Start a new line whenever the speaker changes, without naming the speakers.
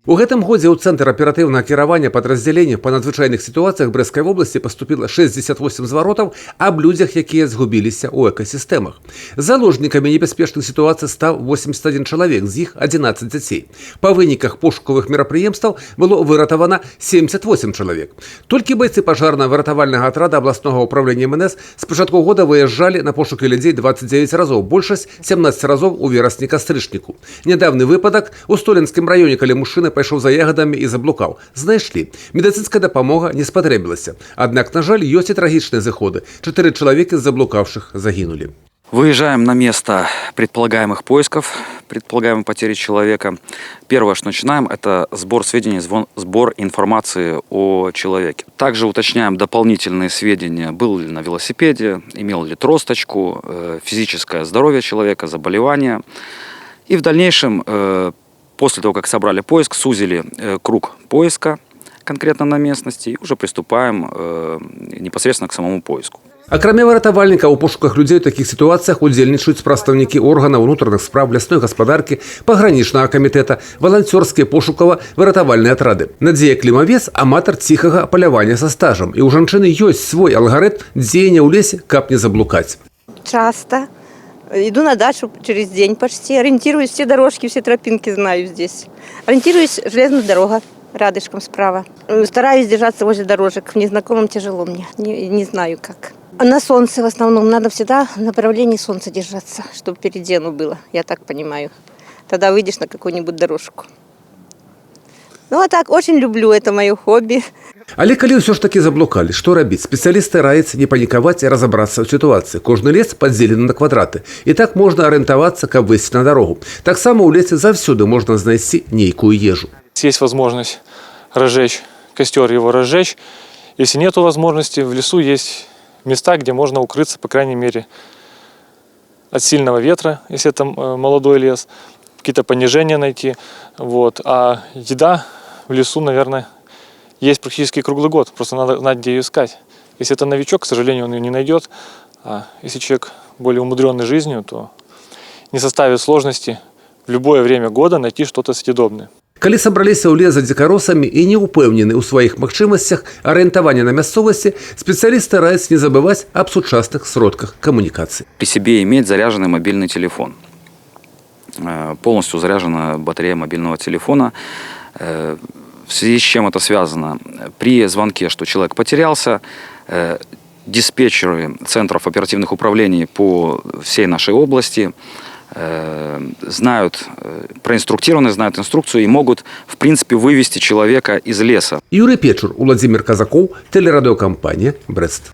У гэтым годзе ў цэнтр аператыўнага кіравання падраздзялення па надзвычайных сітуацыях Брэсцкай вобласці паступіла 68 зваротаў аб людзях, якія згубіліся ў экасістэмах. Заложнікамі небяспечных сітуацый стаў 81 чалавек, з іх 11 дзяцей. Па выніках пошукавых мерапрыемстваў было выратавана 78 чалавек. Толькі бойцы пажарна-выратавальнага атрада абласнога ўправлення МНС з пачатку года выязджалі на пошукі людзей 29 разоў, большасць 17 разоў у верасні-кастрычніку. Нядаўны выпадак у Столінскім раёне, калі мужчына пайшоў за ягадамі і заблукаў. Знайшлі. Медыцынская дапамога не спатрэбілася. Аднак, на жаль, ёсць і трагічныя зыходы. 4 чалавекі з заблукавшых загінулі.
Выезжаем на место предполагаемых поисков, предполагаемой потери человека. Первое, что начинаем, это сбор сведений, сбор информации о человеке. Также уточняем дополнительные сведения, был ли на велосипеде, имел ли тросточку, физическое здоровье человека, заболевания. И в дальнейшем, после того, как собрали поиск, сузили круг поиска конкретно на местности и уже приступаем непосредственно к самому поиску.
Акрамя выратавальніка, у пошуках людзей у такіх сітуацыях удзельнічаюць прадстаўнікі органаў унутраных спраў, лясной гаспадаркі, пагранічнага камітэта, валанцёрскія пошукава-выратавальныя атрады. Надзея Клімавец – аматар ціхага палявання са стажам. І ў жанчыны ёсць свой алгарытм дзеяння ў лесе, каб не заблукаць.
Часто. Иду на дачу через день почти. Ориентируюсь, все дорожки, все тропинки знаю здесь. Ориентируюсь, железная дорога. Рядышком справа. Стараюсь держаться возле дорожек. В незнакомом тяжело мне. Не знаю как. На солнце в основном. Надо всегда в направлении солнца держаться, чтобы перед дену было. Я так понимаю. Тогда выйдешь на какую-нибудь дорожку. Ну а так, очень люблю. Это мое хобби.
Але калі ўсё ж такі заблукалі, што рабіць? Спецыялісты раяць не панікаваць і разабрацца ў сітуацыі. Кожны лес падзелены на квадраты. І так можна арыентавацца, каб выйсці на дарогу. Таксама ў лесе заўсёды можна знайсці нейкую ежу.
Есть возможность разжечь костер, его разжечь. Если нет возможности, в лесу есть места, где можно укрыться, по крайней мере, от сильного ветра, если это молодой лес, какие-то понижения найти. Вот. А еда в лесу, наверное, есть практически круглый год. Просто надо знать, где ее искать. Если это новичок, к сожалению, он ее не найдет. А если человек более умудренный жизнью, то не составит сложности в любое время года найти что-то съедобное.
Калі сабраліся ў лес за дзікаросамі і не ўпэўнены ў сваіх магчымасцях арыентавання на мясцовасці, спецыялісты раяць не забываць аб сучасных сродках коммуникации.
При себе иметь заряженный мобильный телефон. Полностью заряжена батарея мобильного телефона. В связи с чем это связано? При звонке, что человек потерялся, диспетчеры центров оперативных управлений по всей нашей области знают, проинструктированы, знают инструкцию и могут, в принципе, вывести человека из леса.
Юрий Печур, Владимир Казаков, телерадиокомпания «Брест».